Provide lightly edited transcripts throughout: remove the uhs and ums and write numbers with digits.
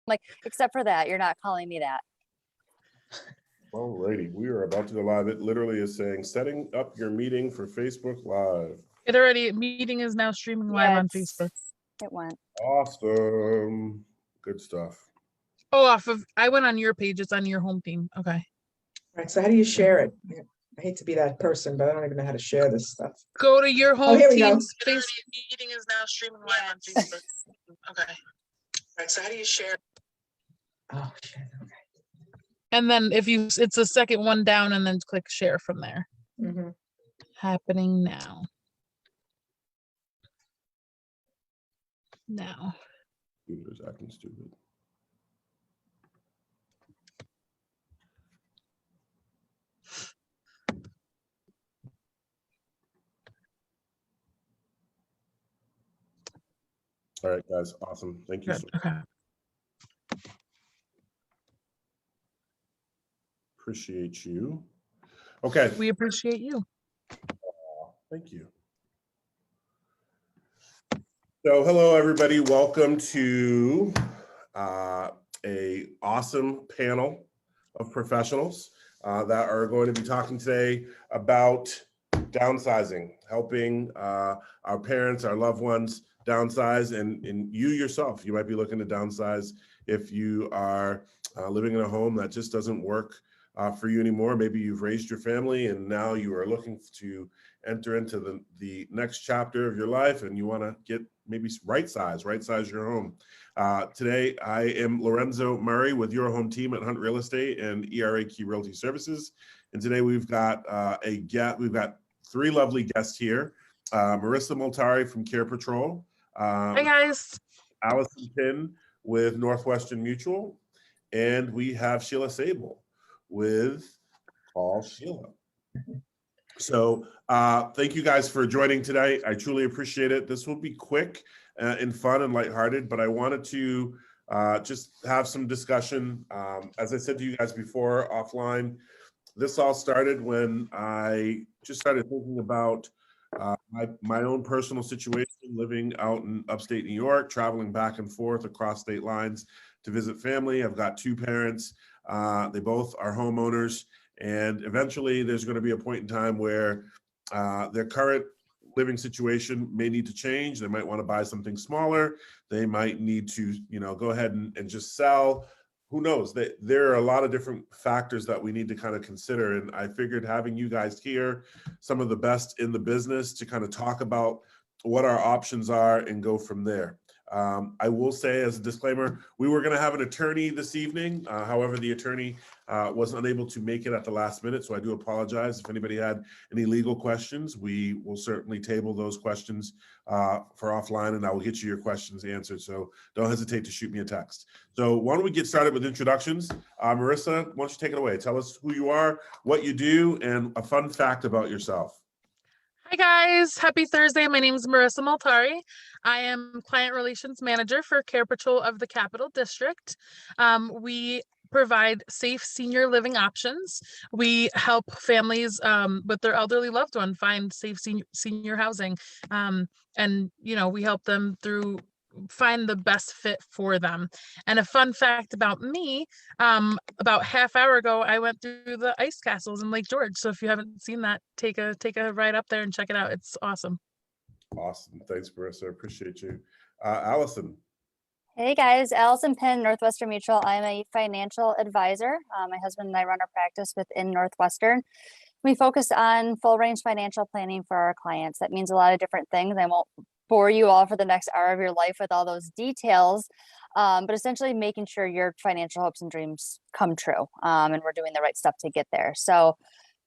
like, except for that, you're not calling me that. Alrighty, we are about to go live. It literally is saying setting up your meeting for Facebook Live. Meeting is now streaming live on Facebook. It went. Awesome. Good stuff. Oh, I went on your page. It's on your home team. Okay. All right, so how do you share it? I hate to be that person, but I don't even know how to share this stuff. Go to your home here we go. team's Facebook. Meeting is now streaming live on Facebook. Okay. All right, so how do you share? Oh, shit. Okay. And then it's the second one down and then click share from there. Mm-hmm. Happening now. Now. Computer's acting stupid. All right, guys. Awesome. Thank you. Good. Okay. Appreciate you. Okay. We appreciate you. Thank you. So hello, everybody. Welcome to a awesome panel of professionals that are going to be talking today about downsizing, helping our parents, our loved ones downsize, and you yourself. You might be looking to downsize if you are living in a home that just doesn't work for you anymore. Maybe you've raised your family and now you are looking to enter into the next chapter of your life, and you want to get maybe right size your home. Today, I am Lorenzo Murray with Your Home Team at Hunt Real Estate and ERA Key Realty Services. And today we've got we've got three lovely guests here. Marissa Moltari from Care Patrol. Hi guys. Allison Pinn with Northwestern Mutual. And we have Sheila Sable with Call Sheila. So thank you guys for joining today. I truly appreciate it. This will be quick and fun and lighthearted, but I wanted to just have some discussion. As I said to you guys before offline, this all started when I just started thinking about my own personal situation, living out in upstate New York, traveling back and forth across state lines to visit family. I've got two parents. They both are homeowners. And eventually there's going to be a point in time where their current living situation may need to change. They might want to buy something smaller. They might need to, go ahead and just sell. Who knows? There are a lot of different factors that we need to kind of consider. And I figured having you guys here, some of the best in the business, to kind of talk about what our options are and go from there. I will say as a disclaimer, we were going to have an attorney this evening. However, the attorney was unable to make it at the last minute. So I do apologize. If anybody had any legal questions, we will certainly table those questions for offline, and I will get you your questions answered. So don't hesitate to shoot me a text. So why don't we get started with introductions? Marissa, why don't you take it away? Tell us who you are, what you do, and a fun fact about yourself. Hi guys, happy Thursday. My name is Marissa Moltari. I am Client Relations Manager for Care Patrol of the Capital District. We provide safe senior living options. We help families with their elderly loved one find safe senior housing. And, we help them find the best fit for them. And a fun fact about me, about half hour ago, I went through the ice castles in Lake George. So if you haven't seen that, take a ride up there and check it out. It's awesome. Awesome. Thanks, Marissa. Appreciate you. Allison. Hey guys, Allison Pinn, Northwestern Mutual. I'm a financial advisor. My husband and I run our practice within Northwestern. We focus on full range financial planning for our clients. That means a lot of different things. I won't bore you all for the next hour of your life with all those details, but essentially making sure your financial hopes and dreams come true, and we're doing the right stuff to get there. So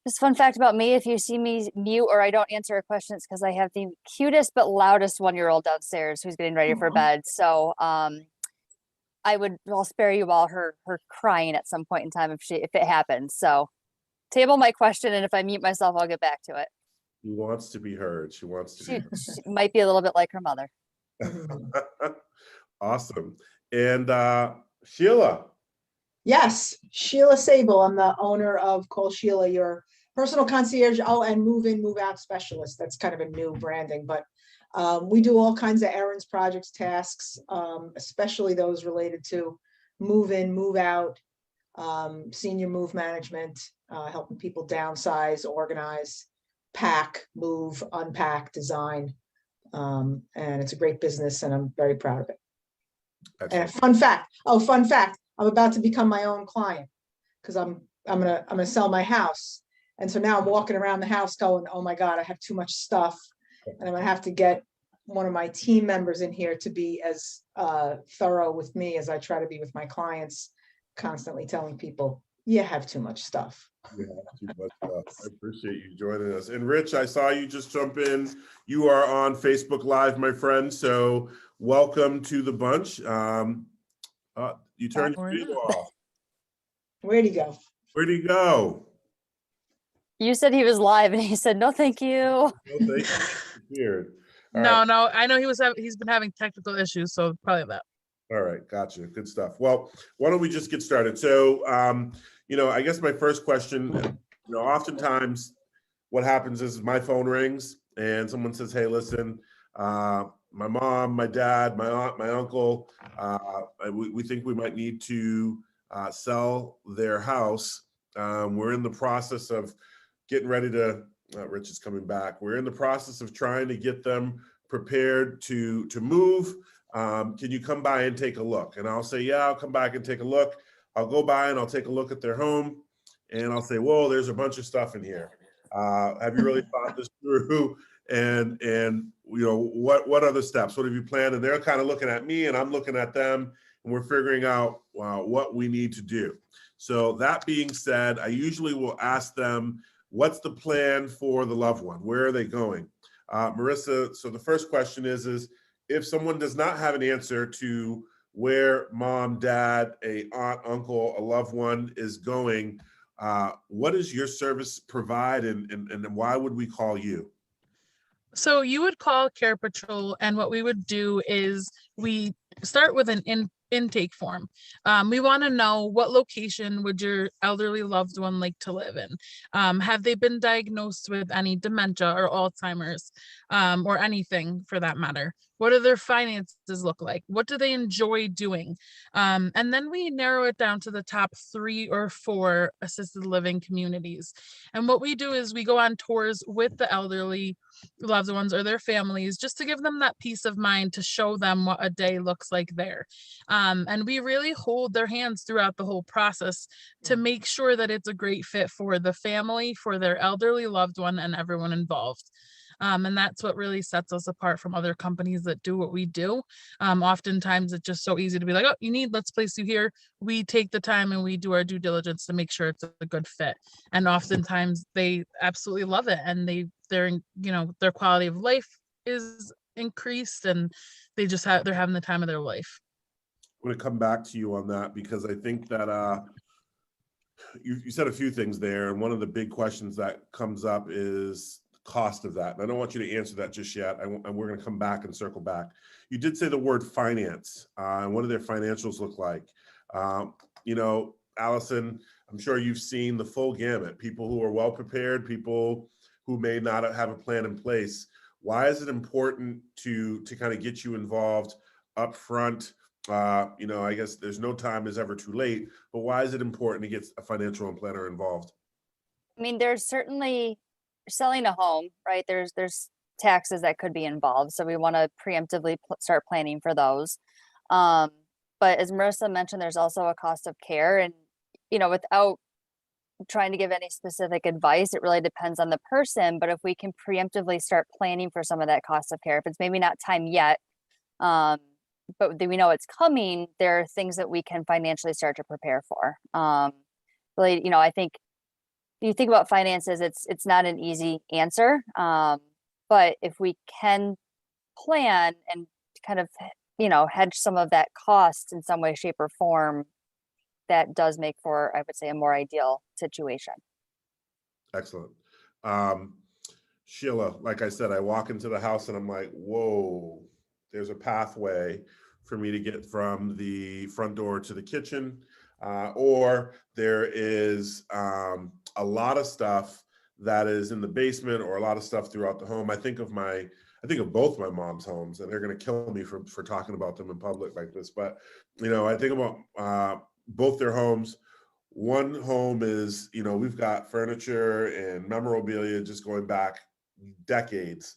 just fun fact about me, if you see me mute or I don't answer a question, it's because I have the cutest but loudest 1-year-old downstairs who's getting ready for bed. So I'll spare you all her crying at some point in time if it happens. So table my question, and if I mute myself, I'll get back to it. She wants to be heard. She wants to be heard. She might be a little bit like her mother. Awesome. And Sheila. Yes, Sheila Sable. I'm the owner of Call Sheila, your personal concierge. Oh, and move in, move out specialist. That's kind of a new branding, but we do all kinds of errands, projects, tasks, especially those related to move in, move out, senior move management, helping people downsize, organize, pack, move, unpack, design. And it's a great business and I'm very proud of it. And Excellent. fun fact, I'm about to become my own client because I'm gonna sell my house. And so now I'm walking around the house going, oh my God, I have too much stuff. And I'm gonna have to get one of my team members in here to be as thorough with me as I try to be with my clients, constantly telling people, you have too much stuff. You have too much stuff. I appreciate you joining us. And Rich, I saw you just jump in. You are on Facebook Live, my friend. So welcome to the bunch. You turned your video off. Where'd he go? Where'd he go? You said he was live and he said, no, thank you. Oh, thank you. Weird. All right. No, I know he's been having technical issues, so probably that. All right, gotcha. Good stuff. Well, why don't we just get started? So, I guess my first question, oftentimes what happens is my phone rings and someone says, hey, listen, my mom, my dad, my aunt, my uncle, we think we might need to sell their house. We're in the process of getting ready to, Rich is coming back. We're in the process of trying to get them prepared to move. Can you come by and take a look? And I'll say, yeah, I'll come back and take a look. I'll go by and I'll take a look at their home and I'll say, whoa, there's a bunch of stuff in here. Have you really thought this through? And what are the steps? What have you planned? And they're kind of looking at me and I'm looking at them and we're figuring out what we need to do. So that being said, I usually will ask them, what's the plan for the loved one? Where are they going? Marissa, so the first question is if someone does not have an answer to where mom, dad, a aunt, uncle, a loved one is going, what does your service provide and why would we call you? So you would call Care Patrol, and what we would do is we start with an intake form. We want to know what location would your elderly loved one like to live in? Have they been diagnosed with any dementia or Alzheimer's, or anything for that matter? What do their finances look like? What do they enjoy doing? And then we narrow it down to the top 3 or 4 assisted living communities. And what we do is we go on tours with the elderly loved ones or their families just to give them that peace of mind to show them what a day looks like there. And we really hold their hands throughout the whole process to make sure that it's a great fit for the family, for their elderly loved one, and everyone involved. And that's what really sets us apart from other companies that do what we do. Oftentimes it's just so easy to be like, oh, let's place you here. We take the time and we do our due diligence to make sure it's a good fit. And oftentimes they absolutely love it. And their quality of life is increased and they're having the time of their life. I'm going to come back to you on that because I think that you said a few things there. And one of the big questions that comes up is cost of that. And I don't want you to answer that just yet. And we're going to come back and circle back. You did say the word finance and what do their financials look like? Allison, I'm sure you've seen the full gamut, people who are well prepared, people who may not have a plan in place. Why is it important to kind of get you involved up front? I guess there's no time is ever too late, but why is it important to get a financial planner involved? I mean, there's certainly selling a home, right? There's taxes that could be involved. So we want to preemptively start planning for those. But as Marissa mentioned, there's also a cost of care. And, without trying to give any specific advice, it really depends on the person. But if we can preemptively start planning for some of that cost of care, if it's maybe not time yet, but we know it's coming, there are things that we can financially start to prepare for. Really, I think you think about finances, it's not an easy answer. But if we can plan and kind of, hedge some of that cost in some way, shape, or form, that does make for, I would say, a more ideal situation. Excellent. Sheila, like I said, I walk into the house and I'm like, whoa, there's a pathway for me to get from the front door to the kitchen, or there is a lot of stuff that is in the basement or a lot of stuff throughout the home. I think of my I think of both my mom's homes, and they're going to kill me for talking about them in public like this. But, you know, I think about both their homes. One home is, you know, we've got furniture and memorabilia just going back decades.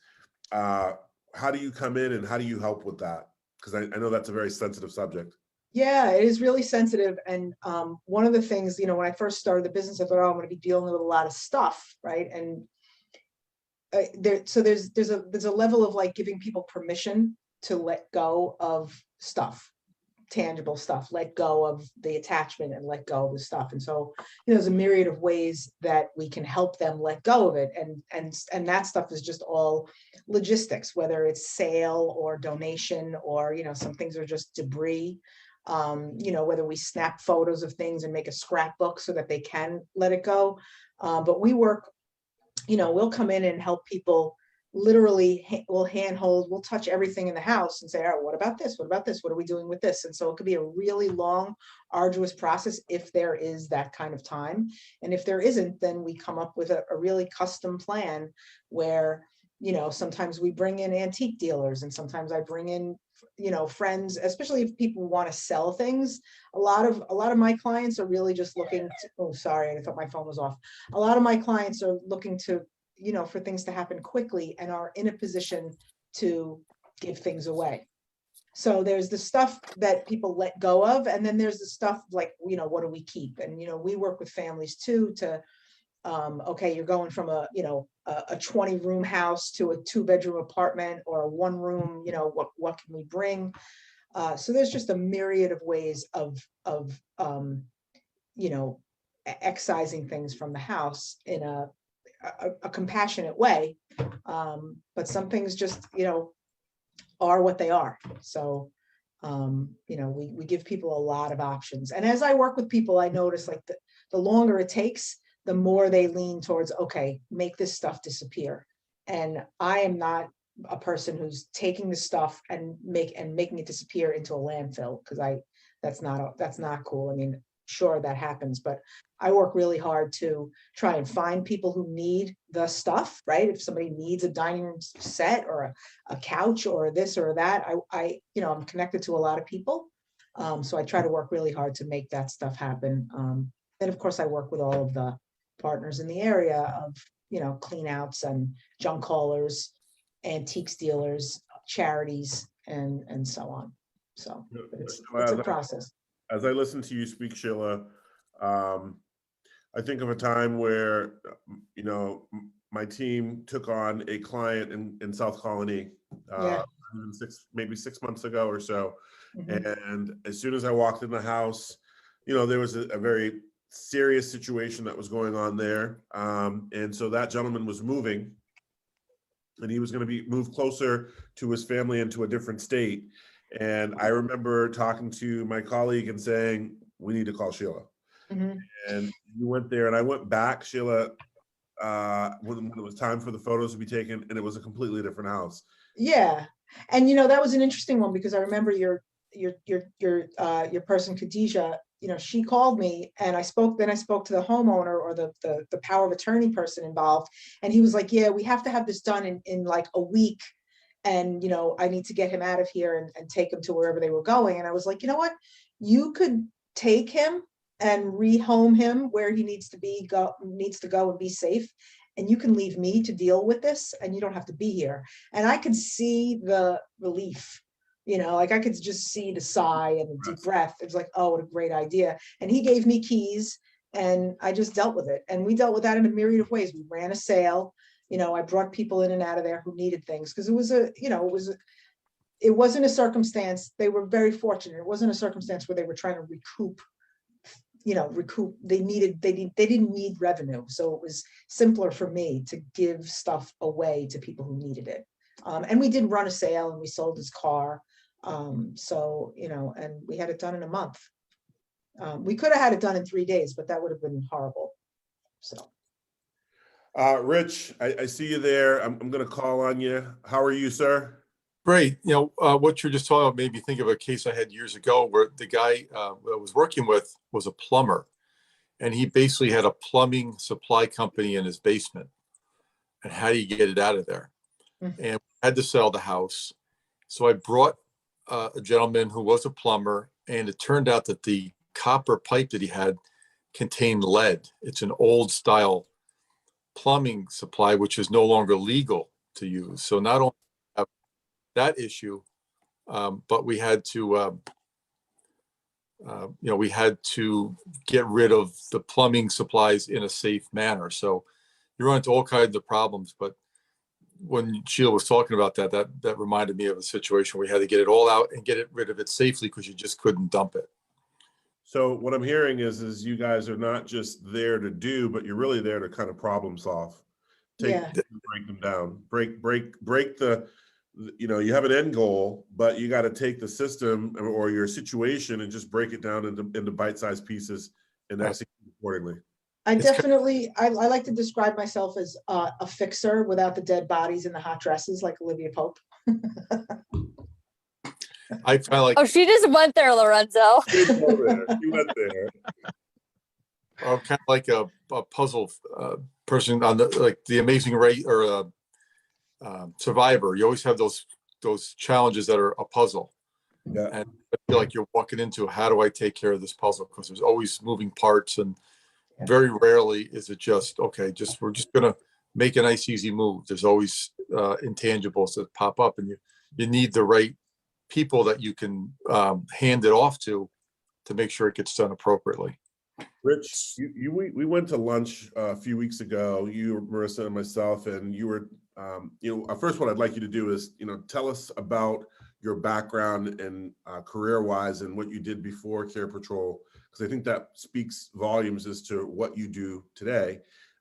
How do you come in and how do you help with that? Because I know that's a very sensitive subject. Yeah, it is really sensitive. And one of the things, you know, when I first started the business, I thought, oh, I'm going to be dealing with a lot of stuff, right? And there's a level of like giving people permission to let go of stuff, tangible stuff, let go of the attachment and let go of the stuff. And so, you know, there's a myriad of ways that we can help them let go of it. And that stuff is just all logistics, whether it's sale or donation, or, you know, some things are just debris. You know, whether we snap photos of things and make a scrapbook so that they can let it go. But we work, you know, we'll come in and help people. Literally, we'll handhold, we'll touch everything in the house and say, all right, what about this? What about this? What are we doing with this? And so it could be a really long, arduous process if there is that kind of time. And if there isn't, then we come up with a really custom plan where, you know, sometimes we bring in antique dealers, and sometimes I bring in, you know, friends, especially if people want to sell things. A lot of my clients are really just looking to, oh, sorry, I thought my phone was off. A lot of my clients are looking to, you know, for things to happen quickly and are in a position to give things away. So there's the stuff that people let go of, and then there's the stuff like, you know, what do we keep? And, you know, we work with families too to, okay, you're going from a, you know, a 20-room house to a 2-bedroom apartment or a 1-room, you know, what can we bring? So there's just a myriad of ways of you know, excising things from the house in a compassionate way. But some things just, you know, are what they are. So, you know, we give people a lot of options. And as I work with people, I notice like the longer it takes, the more they lean towards, okay, make this stuff disappear. And I am not a person who's taking the stuff and making it disappear into a landfill, because that's not cool. I mean, sure, that happens, but I work really hard to try and find people who need the stuff, right? If somebody needs a dining room set or a couch or this or that, I you know, I'm connected to a lot of people. So I try to work really hard to make that stuff happen. And of course I work with all of the partners in the area of, you know, clean outs and junk haulers, antiques dealers, charities, and so on. So it's a process. As I listen to you speak, Sheila, I think of a time where, you know, my team took on a client in South Colony, maybe 6 months ago or so. Mm-hmm. And as soon as I walked in the house, you know, there was a very serious situation that was going on there. And so that gentleman was moving, and he was going to be moved closer to his family into a different state. And I remember talking to my colleague and saying, we need to call Sheila. Mm-hmm. And you went there, and I went back, Sheila, when it was time for the photos to be taken, and it was a completely different house. Yeah. And, you know, that was an interesting one, because I remember your person, Khadijah, you know, she called me, and I spoke to the homeowner, or the power of attorney person involved. And he was like, yeah, we have to have this done in like a week. And, you know, I need to get him out of here and take him to wherever they were going. And I was like, you know what, you could take him and rehome him where he needs to go and be safe. And you can leave me to deal with this, and you don't have to be here. And I could see the relief, you know, like I could just see the sigh and the deep breath. It's like, oh, what a great idea. And he gave me keys, and I just dealt with it. And we dealt with that in a myriad of ways. We ran a sale. You know, I brought people in and out of there who needed things, because it was it wasn't a circumstance. They were very fortunate. It wasn't a circumstance where they were trying to recoup. They didn't need revenue. So it was simpler for me to give stuff away to people who needed it. And we did run a sale, and we sold his car. So, you know, and we had it done in a month. We could have had it done in 3 days, but that would have been horrible. So. Rich, I see you there. I'm going to call on you. How are you, sir? Great. You know, what you're just talking about made me think of a case I had years ago where the guy I was working with was a plumber, and he basically had a plumbing supply company in his basement. And how do you get it out of there? and had to sell the house. So I brought a gentleman who was a plumber, and it turned out that the copper pipe that he had contained lead. It's an old style plumbing supply, which is no longer legal to use. So not only have that issue, but we had to, we had to get rid of the plumbing supplies in a safe manner. So you run into all kinds of problems. But when Sheila was talking about that reminded me of a situation where we had to get it all out and get it rid of it safely because you just couldn't dump it. So what I'm hearing is you guys are not just there to do, but you're really there to kind of problem solve. Break them down, break the, you have an end goal, but you got to take the system or your situation and just break it down into bite-sized pieces and execute accordingly. I definitely, I like to describe myself as a fixer without the dead bodies and the hot dresses like Olivia Pope. I felt like, Oh, she just went there, Lorenzo. You went there. I'm kind of like a puzzle person on the Amazing Race or Survivor. You always have those challenges that are a puzzle. Yeah. And I feel like you're walking into, how do I take care of this puzzle? Because there's always moving parts, and very rarely is it just, okay, we're just going to make a nice, easy move. There's always intangibles that pop up, and you need the right people that you can hand it off to make sure it gets done appropriately. Rich, we went to lunch a few weeks ago, you, Marissa, and myself, and you were, first what I'd like you to do is, tell us about your background and career-wise and what you did before Care Patrol, because I think that speaks volumes as to what you do today.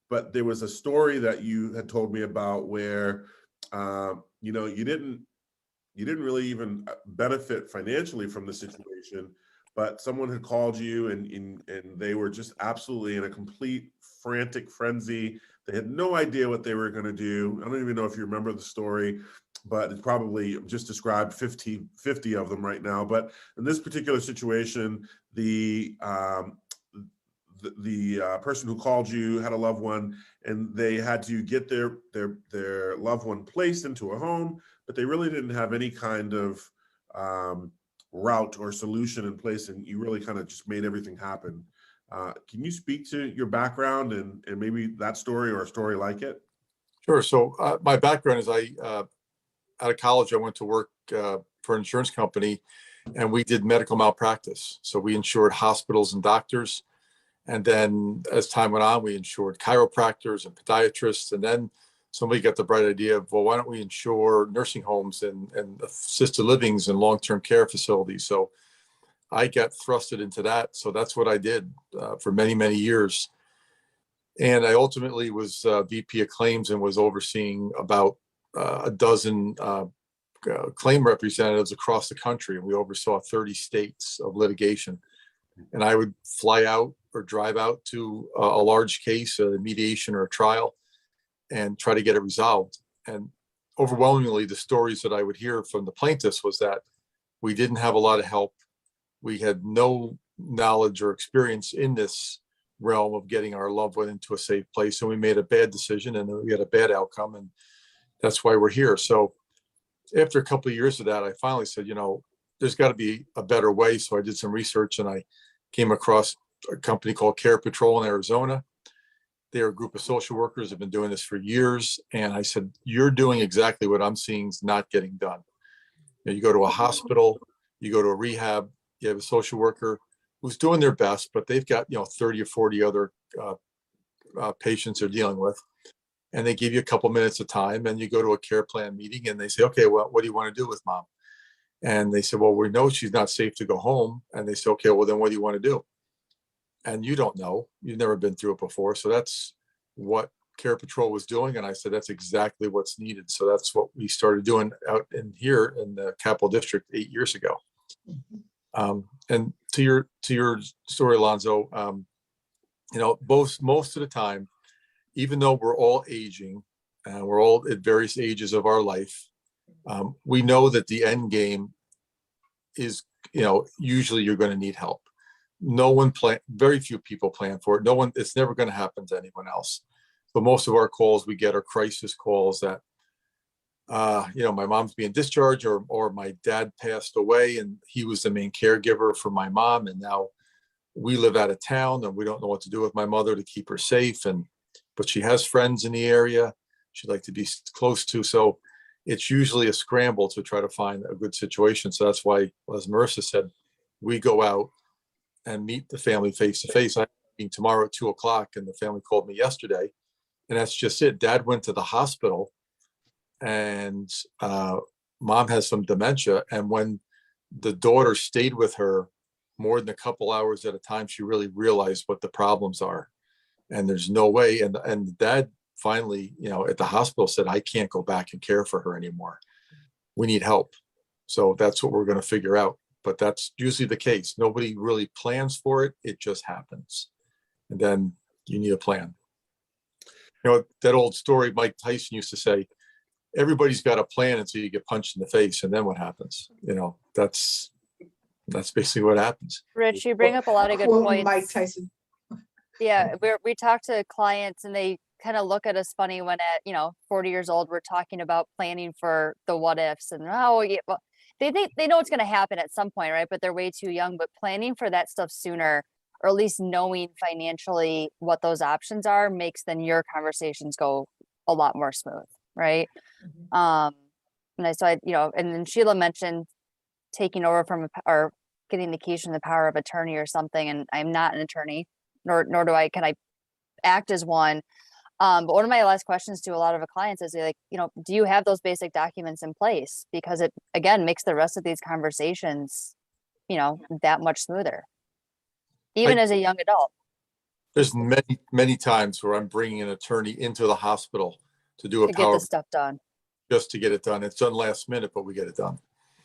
But there was a story that you had told me about where, you didn't really even benefit financially from the situation, but someone had called you and they were just absolutely in a complete frantic frenzy. They had no idea what they were going to do. I don't even know if you remember the story, but it's probably just described 50 of them right now. But in this particular situation, the person who called you had a loved one, and they had to get their loved one placed into a home, but they really didn't have any kind of route or solution in place, and you really kind of just made everything happen. Can you speak to your background and maybe that story or a story like it? Sure. So my background is out of college, I went to work for an insurance company, and we did medical malpractice. So we insured hospitals and doctors. And then as time went on, we insured chiropractors and podiatrists. And then somebody got the bright idea of, well, why don't we insure nursing homes and assisted livings and long-term care facilities? So I got thrusted into that. So that's what I did for many, many years. And I ultimately was VP of claims and was overseeing about a dozen claim representatives across the country. And we oversaw 30 states of litigation. And I would fly out or drive out to a large case, a mediation or a trial, and try to get it resolved. And overwhelmingly, the stories that I would hear from the plaintiffs was that we didn't have a lot of help. We had no knowledge or experience in this realm of getting our loved one into a safe place. And we made a bad decision and we had a bad outcome. And that's why we're here. So after a couple of years of that, I finally said, there's got to be a better way. So I did some research and I came across a company called Care Patrol in Arizona. They're a group of social workers, have been doing this for years. And I said, you're doing exactly what I'm seeing is not getting done. You go to a hospital, you go to a rehab, you have a social worker who's doing their best, but they've got, 30 or 40 other patients they're dealing with. And they give you a couple minutes of time, and you go to a care plan meeting and they say, okay, well, what do you want to do with mom? And they said, well, we know she's not safe to go home. And they say, okay, well, then what do you want to do? And you don't know, you've never been through it before. So that's what Care Patrol was doing. And I said, that's exactly what's needed. So that's what we started doing out in here in the Capital District 8 years ago. And to your story, Alonzo, most of the time, even though we're all aging and we're all at various ages of our life, we know that the end game is, usually you're going to need help. Very few people plan for it. It's never going to happen to anyone else. But most of our calls we get are crisis calls that my mom's being discharged, or my dad passed away and he was the main caregiver for my mom. And now we live out of town and we don't know what to do with my mother to keep her safe. But she has friends in the area she'd like to be close to. So it's usually a scramble to try to find a good situation. So that's why, as Marissa said, we go out and meet the family face to face. I'm meeting tomorrow at 2:00, and the family called me yesterday, and that's just it. Dad went to the hospital, and mom has some dementia. And when the daughter stayed with her more than a couple hours at a time, she really realized what the problems are. And there's no way. And dad finally, at the hospital said, I can't go back and care for her anymore. We need help. So that's what we're going to figure out. But that's usually the case. Nobody really plans for it. It just happens. And then you need a plan. That old story Mike Tyson used to say, everybody's got a plan until you get punched in the face. And then what happens? That's basically what happens. Rich, you bring up a lot of good Quoting points. Mike Tyson. Yeah, we talk to clients and they kind of look at us funny when at 40 years old we're talking about planning for the what ifs and well, they think they know it's going to happen at some point, right? But they're way too young. But planning for that stuff sooner, or at least knowing financially what those options are, makes then your conversations go a lot more smooth, right? And and then Sheila mentioned taking over from or getting the keys from the power of attorney or something, and I'm not an attorney, nor can I act as one. But one of my last questions to a lot of the clients is like, do you have those basic documents in place? Because it, again, makes the rest of these conversations, that much smoother, even as a young adult. There's many, many times where I'm bringing an attorney into the hospital to do a To get power this stuff done. just to get it done. It's done last minute, but we get it done.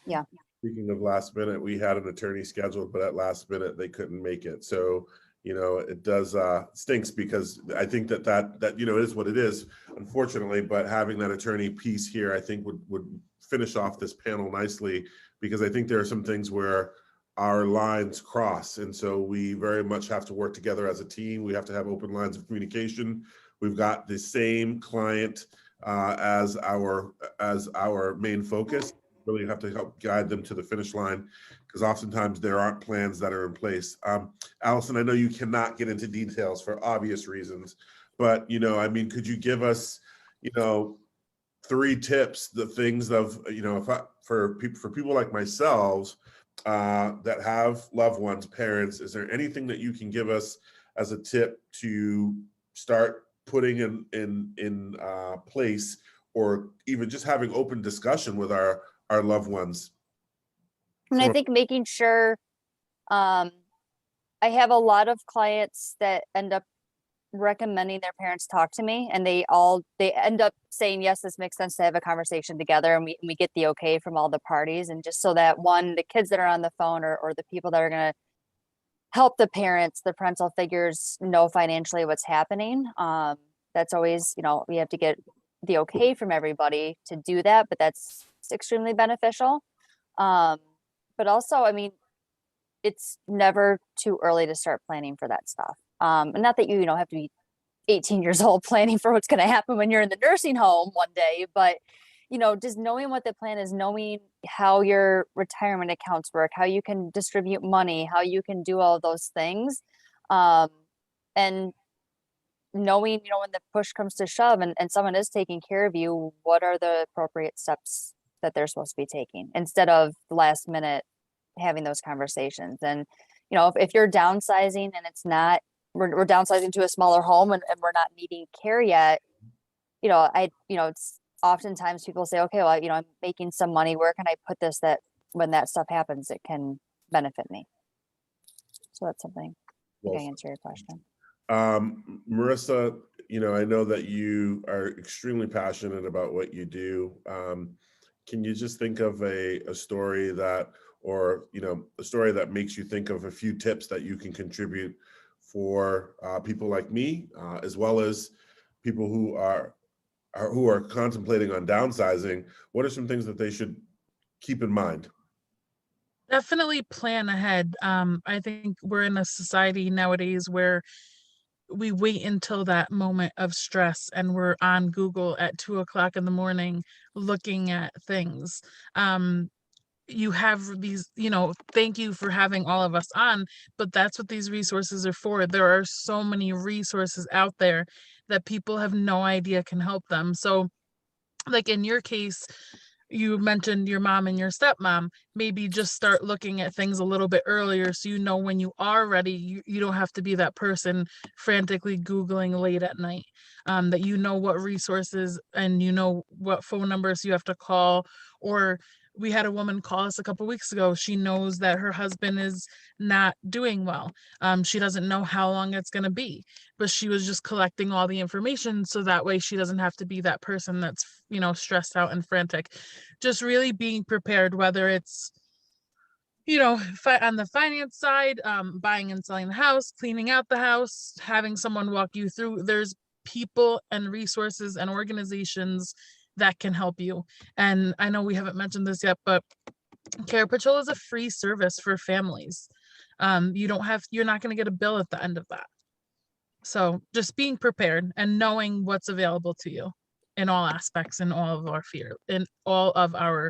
Yeah. Speaking of last minute, we had an attorney scheduled, but at last minute they couldn't make it. So, it does stinks, because I think that it is what it is, unfortunately. But having that attorney piece here, I think would finish off this panel nicely, because I think there are some things where our lines cross, and so we very much have to work together as a team. We have to have open lines of communication. We've got the same client as our main focus. Really have to help guide them to the finish line, because oftentimes there aren't plans that are in place. Allison, I know you cannot get into details for obvious reasons, but could you give us 3 tips, the things of for people like myself that have loved ones, parents? Is there anything that you can give us as a tip to start putting in place, or even just having open discussion with our loved ones? And I think making sure, I have a lot of clients that end up recommending their parents talk to me, and they end up saying, yes, this makes sense to have a conversation together, and we get the okay from all the parties. And just so that the kids that are on the phone, or the people that are going to help the parents, the parental figures, know financially what's happening. That's always, we have to get the okay from everybody to do that, but that's extremely beneficial. But also, it's never too early to start planning for that stuff. And not that you have to be 18 years old planning for what's going to happen when you're in the nursing home one day, but just knowing what the plan is, knowing how your retirement accounts work, how you can distribute money, how you can do all of those things. And knowing, when the push comes to shove and someone is taking care of you, what are the appropriate steps that they're supposed to be taking, instead of last minute having those conversations. And, if you're downsizing and it's not, we're downsizing to a smaller home and we're not needing care yet, it's oftentimes people say, okay, well, I'm making some money. Where can I put this that when that stuff happens, it can benefit me? So that's something. I think I answer your question. Marissa, I know that you are extremely passionate about what you do. Can you just think of a story that, or a story that makes you think of a few tips that you can contribute for people like me, as well as people who are contemplating on downsizing? What are some things that they should keep in mind? Definitely plan ahead. I think we're in a society nowadays where we wait until that moment of stress and we're on Google at 2 o'clock in the morning looking at things. You have these, thank you for having all of us on, but that's what these resources are for. There are so many resources out there that people have no idea can help them. So, like in your case, you mentioned your mom and your stepmom. Maybe just start looking at things a little bit earlier so when you are ready, you don't have to be that person frantically Googling late at night. That what resources and what phone numbers you have to call. Or we had a woman call us a couple weeks ago. She knows that her husband is not doing well. She doesn't know how long it's going to be, but she was just collecting all the information so that way she doesn't have to be that person that's, stressed out and frantic. Just really being prepared, whether it's, on the finance side, buying and selling the house, cleaning out the house, having someone walk you through. There's people and resources and organizations that can help you. And I know we haven't mentioned this yet, but Care Patrol is a free service for families. You're not going to get a bill at the end of that. So just being prepared and knowing what's available to you in all aspects, in all of our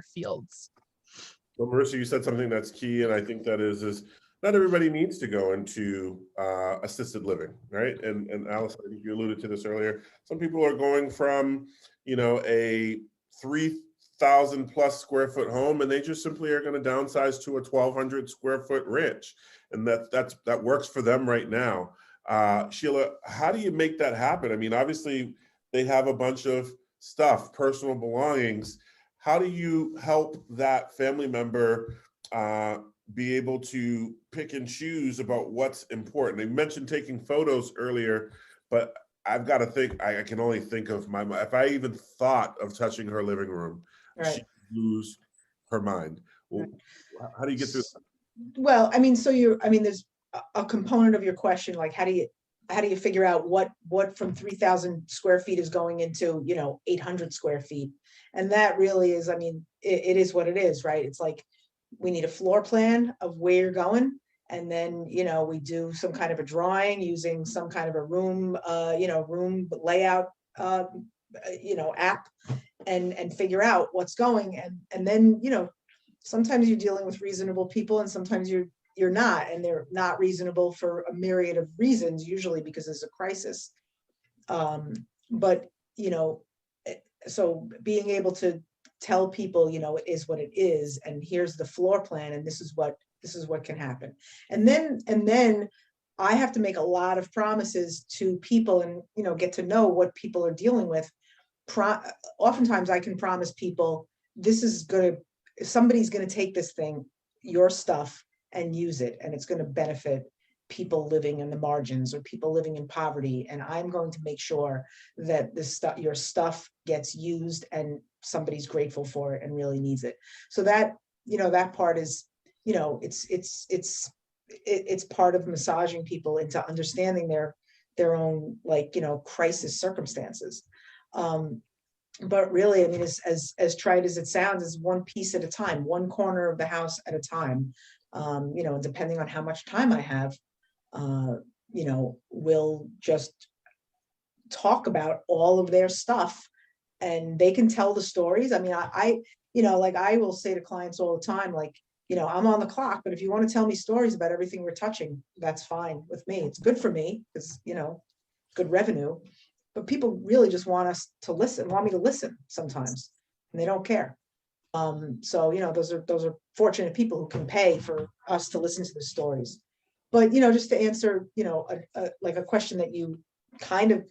fields. Well, Marissa, you said something that's key, and I think that is not everybody needs to go into assisted living, right? And Alice, I think you alluded to this earlier. Some people are going from, a 3,000 plus square foot home, and they just simply are going to downsize to a 1,200 square foot ranch, and that works for them right now. Sheila, how do you make that happen? I mean, obviously they have a bunch of stuff, personal belongings. How do you help that family member be able to pick and choose about what's important? They mentioned taking photos earlier, but I've got to think, I can only think of if I even thought of touching her living room, Right. she'd lose her mind. Well, how do you get through that? Well, I mean, there's a component of your question, like how do you figure out what from 3,000 square feet is going into, 800 square feet? And that really is, I mean, it is what it is, right? It's like, we need a floor plan of where you're going. And then, we do some kind of a drawing using some kind of a room, room layout, app and figure out what's going. And then, sometimes you're dealing with reasonable people and sometimes you're not, and they're not reasonable for a myriad of reasons, usually because there's a crisis. But, so being able to tell people, it is what it is, and here's the floor plan, and this is what can happen. And then I have to make a lot of promises to people and, get to know what people are dealing with. Oftentimes I can promise people, somebody's going to take this thing, your stuff, and use it, and it's going to benefit people living in the margins or people living in poverty. And I'm going to make sure that your stuff gets used and somebody's grateful for it and really needs it. So that, that part is, it's part of massaging people into understanding their own, crisis circumstances. But really, I mean, as trite as it sounds, is one piece at a time, one corner of the house at a time. Depending on how much time I have, we'll just talk about all of their stuff and they can tell the stories. I mean, I will say to clients all the time, I'm on the clock, but if you want to tell me stories about everything we're touching, that's fine with me. It's good for me because, good revenue, but people really just want me to listen sometimes, and they don't care. So, those are fortunate people who can pay for us to listen to the stories. But, just to answer, a question that you kind of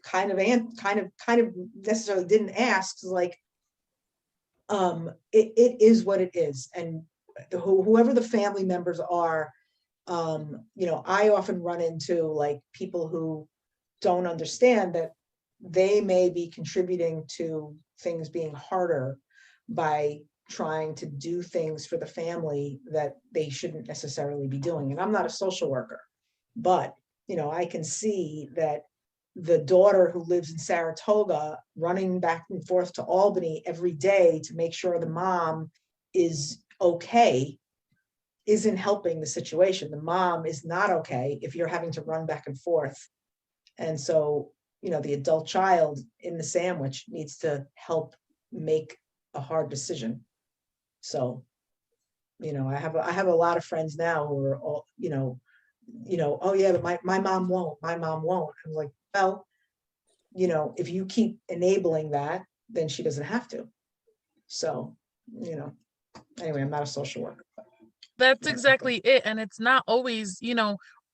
necessarily didn't ask, is it is what it is. And whoever the family members are, I often run into people who don't understand that they may be contributing to things being harder by trying to do things for the family that they shouldn't necessarily be doing. And I'm not a social worker, but, I can see that the daughter who lives in Saratoga running back and forth to Albany every day to make sure the mom is okay isn't helping the situation. The mom is not okay if you're having to run back and forth And so, the adult child in the sandwich needs to help make a hard decision. So, I have a lot of friends now who are all, oh yeah, but my mom won't, my mom won't. I'm like, well, if you keep enabling that, then she doesn't have to. So, anyway, I'm not a social worker. That's exactly it. And it's not always,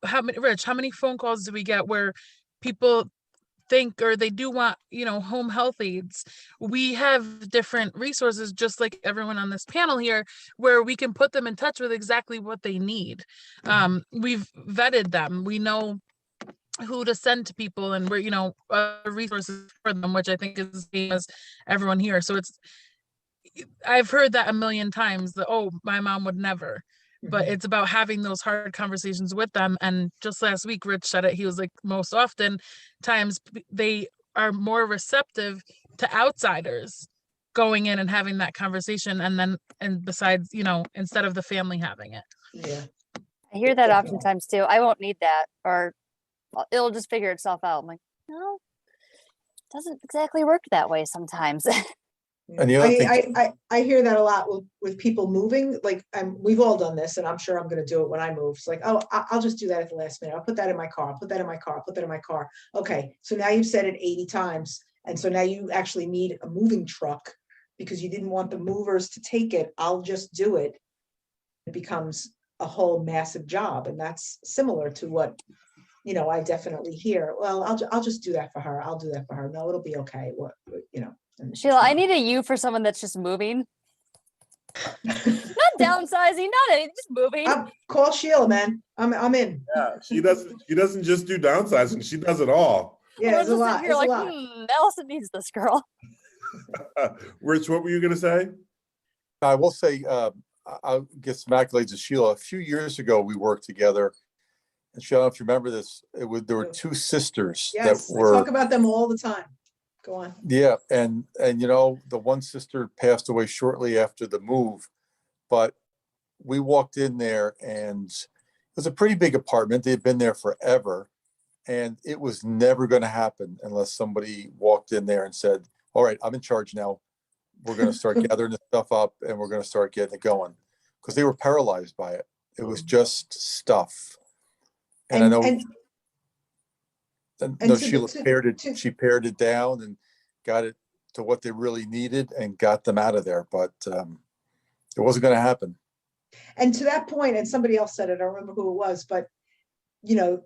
how many phone calls do we get where people think, or they do want, home health aides? We have different resources, just like everyone on this panel here, where we can put them in touch with exactly what they need. We've vetted them. We know who to send to people, and we're, resources for them, which I think is the same as everyone here. So I've heard that a million times, that, oh, my mom would never. But it's about having those hard conversations with them. And just last week, Rich said it. He was like, most often times they are more receptive to outsiders going in and having that conversation. And besides, instead of the family having it. Yeah. I hear that Definitely. oftentimes too. I won't need that, or it'll just figure itself out. I'm like, no, it doesn't exactly work that way sometimes. And the other thing, I hear that a lot with people moving. Like, we've all done this, and I'm sure I'm going to do it when I move. It's like, oh, I'll just do that at the last minute. I'll put that in my car. I'll put that in my car. I'll put that in my car. Okay, so now you've said it 80 times, and so now you actually need a moving truck because you didn't want the movers to take it. I'll just do it. It becomes a whole massive job, and that's similar to what I definitely hear. Well, I'll just do that for her. I'll do that for her. No, it'll be okay. What. And Sheila, I need a you for someone that's just moving. Not downsizing, not anything, just moving. Call Sheila, man. I'm in. Yeah, she doesn't just do downsizing, she does it all. Yeah, it's a lot. You're It's like, a lot. Allison needs this girl. Rich, what were you gonna say? I will say, I'll get some accolades to Sheila. A few years ago, we worked together. And Sheila, if you remember this, there were two sisters Yes, that were. I talk about them all the time. Go on. Yeah, and the one sister passed away shortly after the move, but we walked in there and it was a pretty big apartment. They had been there forever, and it was never going to happen unless somebody walked in there and said, all right, I'm in charge now. We're going to start gathering the stuff up and we're going to start getting it going, because they were paralyzed by it. It was just stuff. And I know. No, Sheila pared it. She pared it down and got it to what they really needed and got them out of there. But it wasn't going to happen. And to that point, and somebody else said it, I don't remember who it was, but the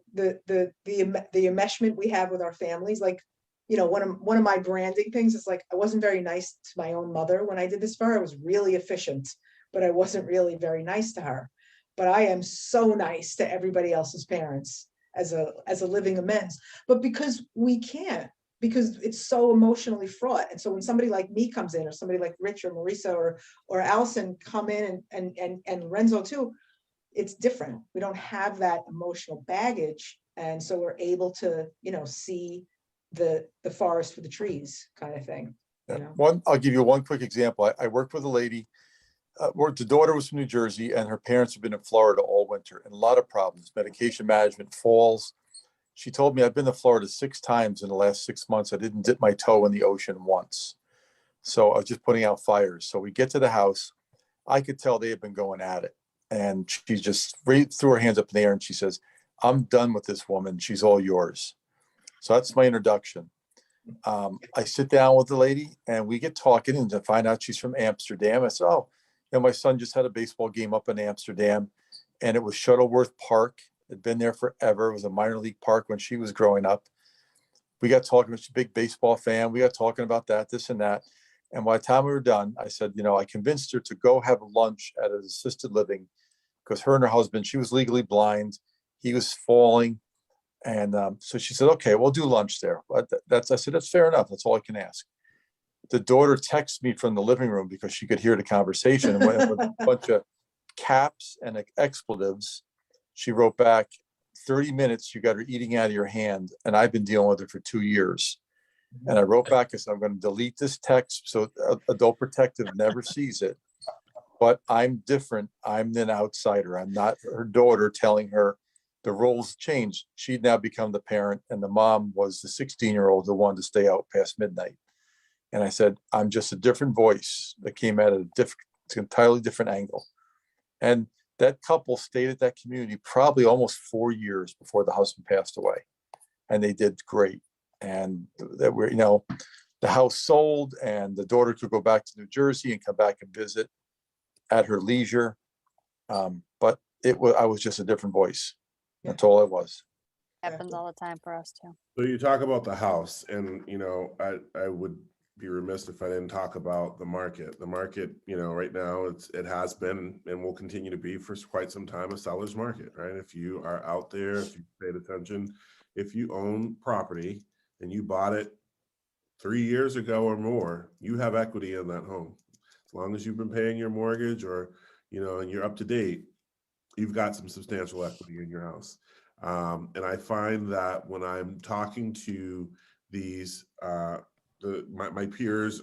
enmeshment we have with our families, like, one of my branding things is like, I wasn't very nice to my own mother when I did this for her. I was really efficient, but I wasn't really very nice to her. But I am so nice to everybody else's parents as a living amends, but because we can't, because it's so emotionally fraught. And so when somebody like me comes in, or somebody like Rich or Marisa or Allison come in, and Renzo too, it's different. We don't have that emotional baggage, and so we're able to see the forest for the trees kind of thing. I'll give you one quick example. I worked with a lady. The daughter was from New Jersey, and her parents have been in Florida all winter, and a lot of problems, medication management, falls. She told me, I've been to Florida 6 times in the last 6 months. I didn't dip my toe in the ocean once. So I was just putting out fires. So we get to the house. I could tell they had been going at it. And she just threw her hands up in the air and she says, I'm done with this woman. She's all yours. So that's my introduction. I sit down with the lady and we get talking, and to find out she's from Amsterdam. I said, oh, my son just had a baseball game up in Amsterdam, and it was Shuttleworth Park. Had been there forever. It was a minor league park when she was growing up. We got talking. She's a big baseball fan. We got talking about that, this and that. And by the time we were done, I said, I convinced her to go have lunch at an assisted living, because her and her husband, she was legally blind. He was falling. And so she said, okay, we'll do lunch there. But I said, that's fair enough. That's all I can ask. The daughter texted me from the living room because she could hear the conversation, and went with a bunch of caps and expletives. She wrote back, 30 minutes, you got her eating out of your hand, and I've been dealing with it for 2 years. And I wrote back, I said, I'm going to delete this text so Adult Protective never sees it. But I'm different. I'm an outsider. I'm not her daughter telling her the roles changed. She'd now become the parent, and the mom was the 16-year-old who wanted to stay out past midnight. And I said, I'm just a different voice that came at a entirely different angle. And that couple stayed at that community probably almost 4 years before the husband passed away. And they did great. And that were, the house sold, and the daughter could go back to New Jersey and come back and visit at her leisure. But I was just a different voice. That's all it was. Happens all the time for us too. So you talk about the house, and I would be remiss if I didn't talk about the market. The market, right now it has been and will continue to be for quite some time a seller's market, right? If you are out there, if you paid attention, if you own property and you bought it 3 years ago or more, you have equity in that home. As long as you've been paying your mortgage or, and you're up to date, you've got some substantial equity in your house. And I find that when I'm talking to these, my peers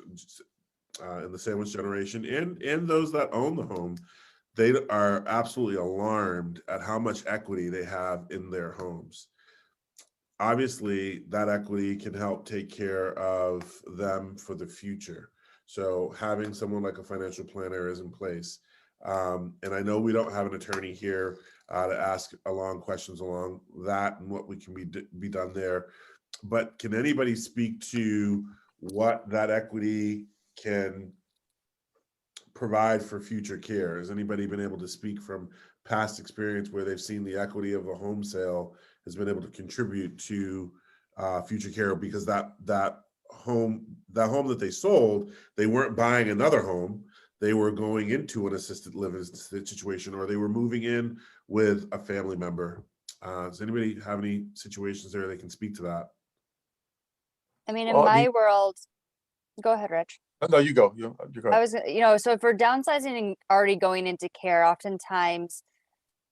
in the sandwich generation and those that own the home, they are absolutely alarmed at how much equity they have in their homes. Obviously, that equity can help take care of them for the future. So having someone like a financial planner is in place. And I know we don't have an attorney here to ask questions along that and what we can be done there. But can anybody speak to what that equity can provide for future care? Has anybody been able to speak from past experience where they've seen the equity of a home sale has been able to contribute to future care? Because that home that they sold, they weren't buying another home. They were going into an assisted living situation, or they were moving in with a family member. Does anybody have any situations there they can speak to that? I mean, in my world, go ahead, Rich. No, you go. You go. I was, so if we're downsizing and already going into care, oftentimes,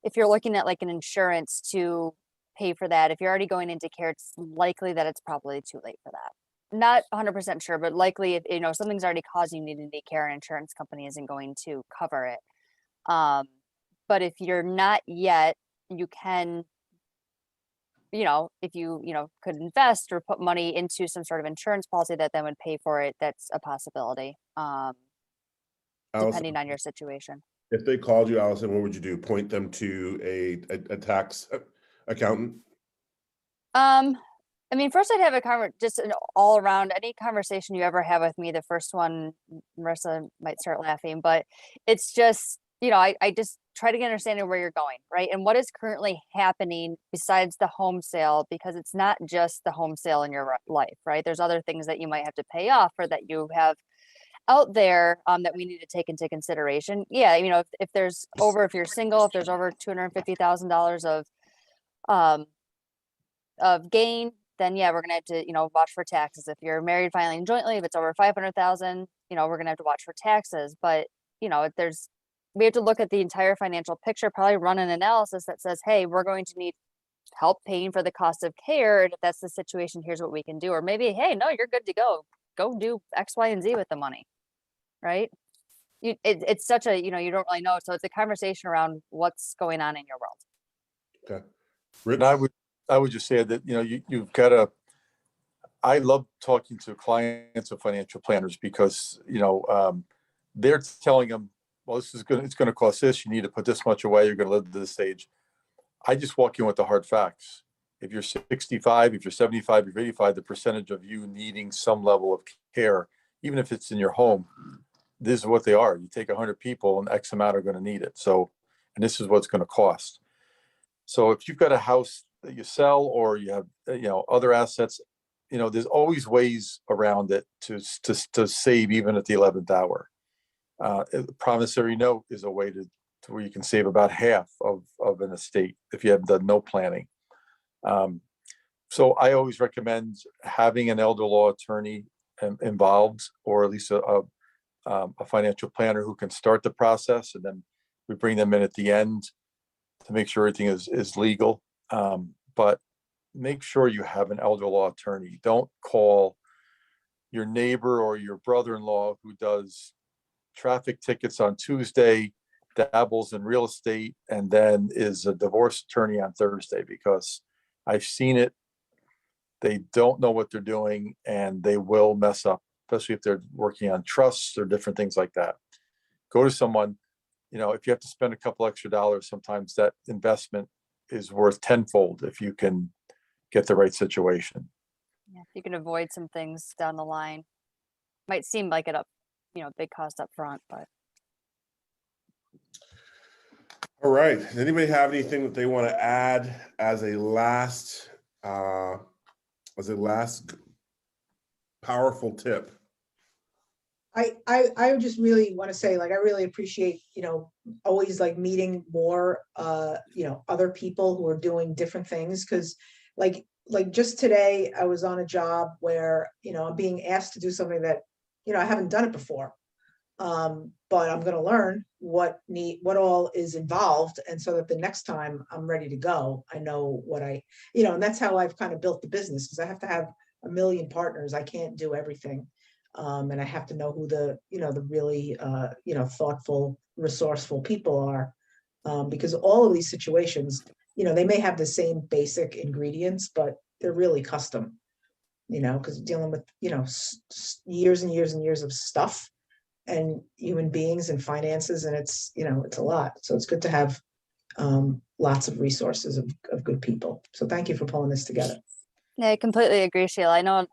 if you're looking at like an insurance to pay for that, if you're already going into care, it's likely that it's probably too late for that. Not 100% sure, but likely if, something's already causing you to need care, an insurance company isn't going to cover it. But if you're not yet, you can, if you, could invest or put money into some sort of insurance policy that then would pay for it, that's a possibility, depending on your situation. If they called you, Allison, what would you do? Point them to a tax accountant? I mean, first I'd have just an all around, any conversation you ever have with me, the first one, Marissa might start laughing, but it's just, I just try to get understanding where you're going, right? And what is currently happening besides the home sale, because it's not just the home sale in your life, right? There's other things that you might have to pay off or that you have out there that we need to take into consideration. Yeah, if you're single, if there's over $250,000 of gain, then yeah, we're gonna have to, watch for taxes. If you're married filing jointly, if it's over 500,000, we're gonna have to watch for taxes. But we have to look at the entire financial picture, probably run an analysis that says, hey, we're going to need help paying for the cost of care. And if that's the situation, here's what we can do. Or maybe, hey, no, you're good to go. Go do X, Y, and Z with the money, right? It's such a, you don't really know. So it's a conversation around what's going on in your world. Okay. Rich? And I would just say that, you've got to, I love talking to clients of financial planners because, they're telling them, well, it's going to cost this. You need to put this much away. You're going to live to this stage. I just walk in with the hard facts. If you're 65, if you're 75, if you're 85, the percentage of you needing some level of care, even if it's in your home, this is what they are. You take 100 people and X amount are going to need it. So, and this is what's going to cost. So if you've got a house that you sell or you have, other assets, there's always ways around it to save even at the 11th hour. Promissory note is a way to where you can save about half of an estate if you have done no planning. So I always recommend having an elder law attorney involved, or at least a financial planner who can start the process, and then we bring them in at the end to make sure everything is legal. But make sure you have an elder law attorney. Don't call your neighbor or your brother-in-law who does traffic tickets on Tuesday dabbles in real estate and then is a divorce attorney on Thursday, because I've seen it. They don't know what they're doing and they will mess up, especially if they're working on trusts or different things like that. Go to someone, if you have to spend a couple extra dollars, sometimes that investment is worth tenfold if you can get the right situation. Yeah, you can avoid some things down the line. Might seem like big cost up front, but. All right. Does anybody have anything that they want to add as a last powerful tip? I just really want to say, like, I really appreciate, always like meeting more, other people who are doing different things. Cause like just today I was on a job where, I'm being asked to do something that, I haven't done it before. But I'm going to learn what all is involved. And so that the next time I'm ready to go, I know what and that's how I've kind of built the business, because I have to have a million partners. I can't do everything. And I have to know who the really, thoughtful, resourceful people are. Because all of these situations, they may have the same basic ingredients, but they're really custom, because dealing with, years and years and years of stuff and human beings and finances, and it's a lot. So it's good to have lots of resources of good people. So thank you for pulling this together. Yeah, I completely agree, Sheila. I know a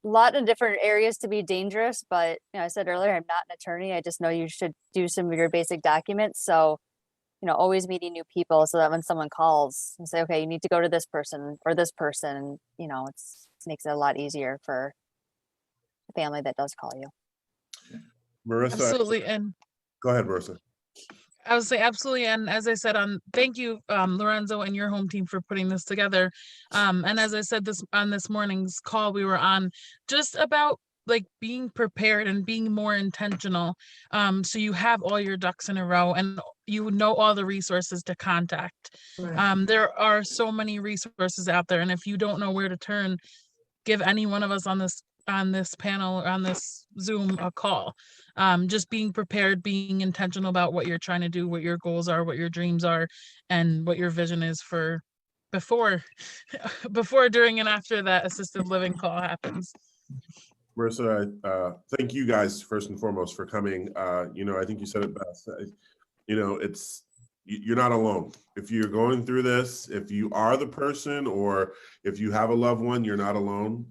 lot of different areas to be dangerous, but I said earlier, I'm not an attorney. I just know you should do some of your basic documents. So, always meeting new people so that when someone calls and say, okay, you need to go to this person or this person, it makes it a lot easier for the family that does call you. Marissa. Absolutely. And Go ahead, Marissa. I would say absolutely. And as I said, thank you, Lorenzo and your home team for putting this together. And as I said, on this morning's call, we were on just about like being prepared and being more intentional. So you have all your ducks in a row and you know all the resources to contact. Right. There are so many resources out there. And if you don't know where to turn, give any one of us on this panel or on this Zoom a call. Just being prepared, being intentional about what you're trying to do, what your goals are, what your dreams are, and what your vision is for before, during, and after that assisted living call happens. Marissa, thank you guys first and foremost for coming. I think you said it best. You're not alone. If you're going through this, if you are the person or if you have a loved one, you're not alone.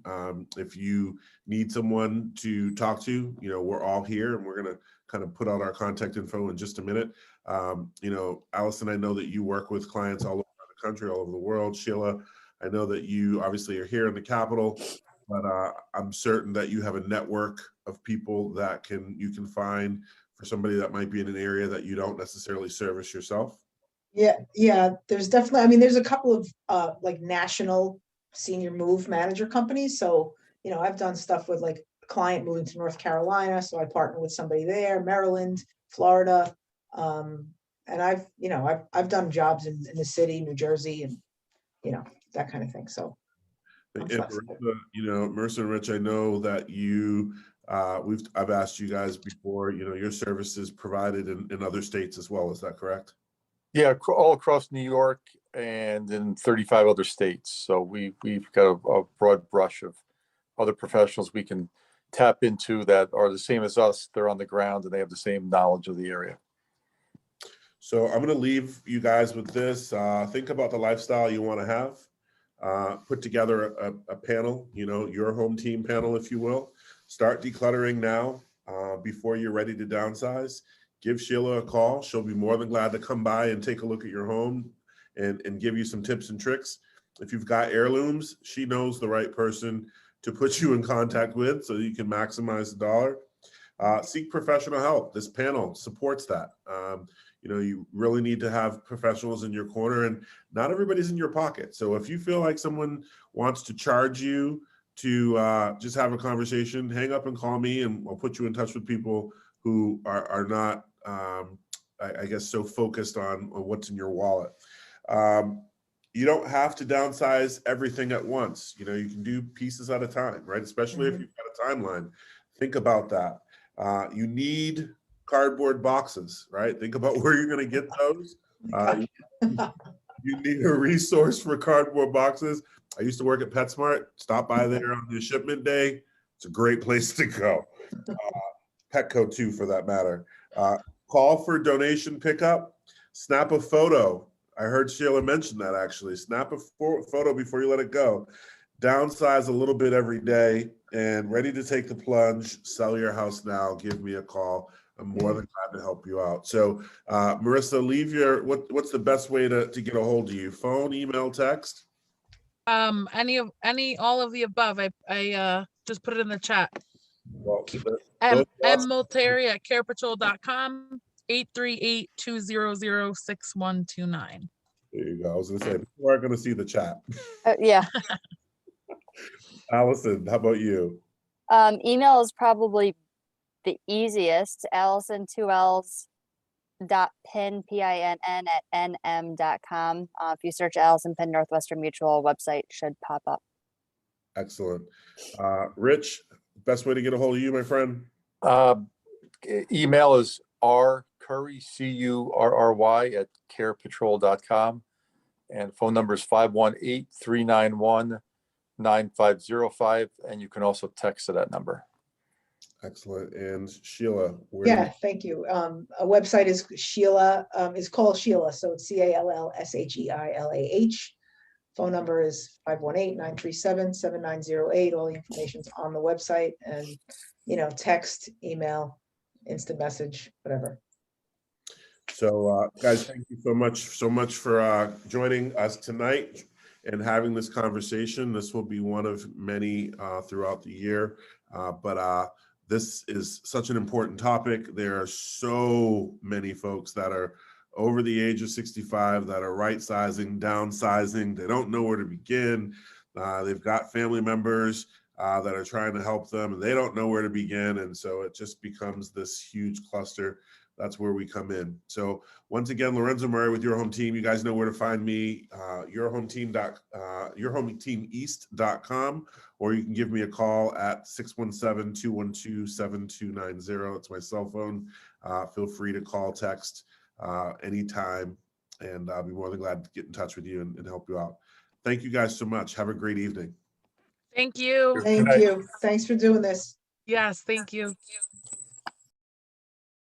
If you need someone to talk to, we're all here, and we're going to kind of put out our contact info in just a minute. Allison, I know that you work with clients all over the country, all over the world. Sheila, I know that you obviously are here in the Capitol, but I'm certain that you have a network of people that you can find for somebody that might be in an area that you don't necessarily service yourself. Yeah. There's definitely, there's a couple of like national senior move manager companies. So, I've done stuff with like a client moving to North Carolina. So I partner with somebody there, Maryland, Florida. And I've done jobs in the city, New Jersey, and, that kind of thing. So. Marissa and Rich, I know that I've asked you guys before, your services provided in other states as well. Is that correct? Yeah, all across New York and in 35 other states. So we've got a broad brush of other professionals we can tap into that are the same as us. They're on the ground and they have the same knowledge of the area. So I'm going to leave you guys with this. Think about the lifestyle you want to have. Put together a panel, your home team panel, if you will. Start decluttering now before you're ready to downsize. Give Sheila a call. She'll be more than glad to come by and take a look at your home and give you some tips and tricks. If you've got heirlooms, she knows the right person to put you in contact with so you can maximize the dollar. Seek professional help. This panel supports that. You really need to have professionals in your corner, and not everybody's in your pocket. So if you feel like someone wants to charge you to just have a conversation, hang up and call me, and I'll put you in touch with people who are not, I guess, so focused on what's in your wallet. You don't have to downsize everything at once. You can do pieces at a time, right? Especially if you've got a timeline. Think about that. You need cardboard boxes, right? Think about where you're going to get those. You need a resource for cardboard boxes. I used to work at PetSmart. Stop by there on the shipment day. It's a great place to go. Petco too, for that matter. Call for donation pickup. Snap a photo. I heard Sheila mention that actually. Snap a photo before you let it go. Downsize a little bit every day and ready to take the plunge. Sell your house now. Give me a call. I'm more than glad to help you out. So, Marissa, leave your what's the best way to get a hold of you? Phone, email, text? All of the above. I just put it in the chat. Well, M those- Multeri at carepatrol.com, 838-200-6129. there you go. I was gonna say people aren't gonna see the chat. Yeah. Allison, how about you? Email is probably the easiest. Allison, 2Ls .pin, PINN at nm.com. If you search Allison Penn Northwestern Mutual, website should pop up. Excellent. Rich, best way to get a hold of you, my friend? Email is rcurry, CURRY at carepatrol.com. And phone number is 518-391-9505. And you can also text to that number. Excellent. And Sheila, Yeah, thank you. A website is Sheila, is called Sheila. So it's CALLSHEILAH. Phone number is 518-937-7908. All the information's on the website, and, text, email, instant message, whatever. So guys, thank you so much for joining us tonight and having this conversation. This will be one of many throughout the year, but this is such an important topic. There are so many folks that are over the age of 65 that are right-sizing, downsizing. They don't know where to begin. They've got family members that are trying to help them, and they don't know where to begin. And so it just becomes this huge cluster. That's where we come in. So once again, Lorenzo Murray with Your Home Team. You guys know where to find me, yourhometeameast.com, or you can give me a call at 617-212-7290. It's my cell phone. Feel free to call, text anytime, and I'll be more than glad to get in touch with you and help you out. Thank you guys so much. Have a great evening. Thank you. Thank you. Thanks for doing this. Yes, thank you.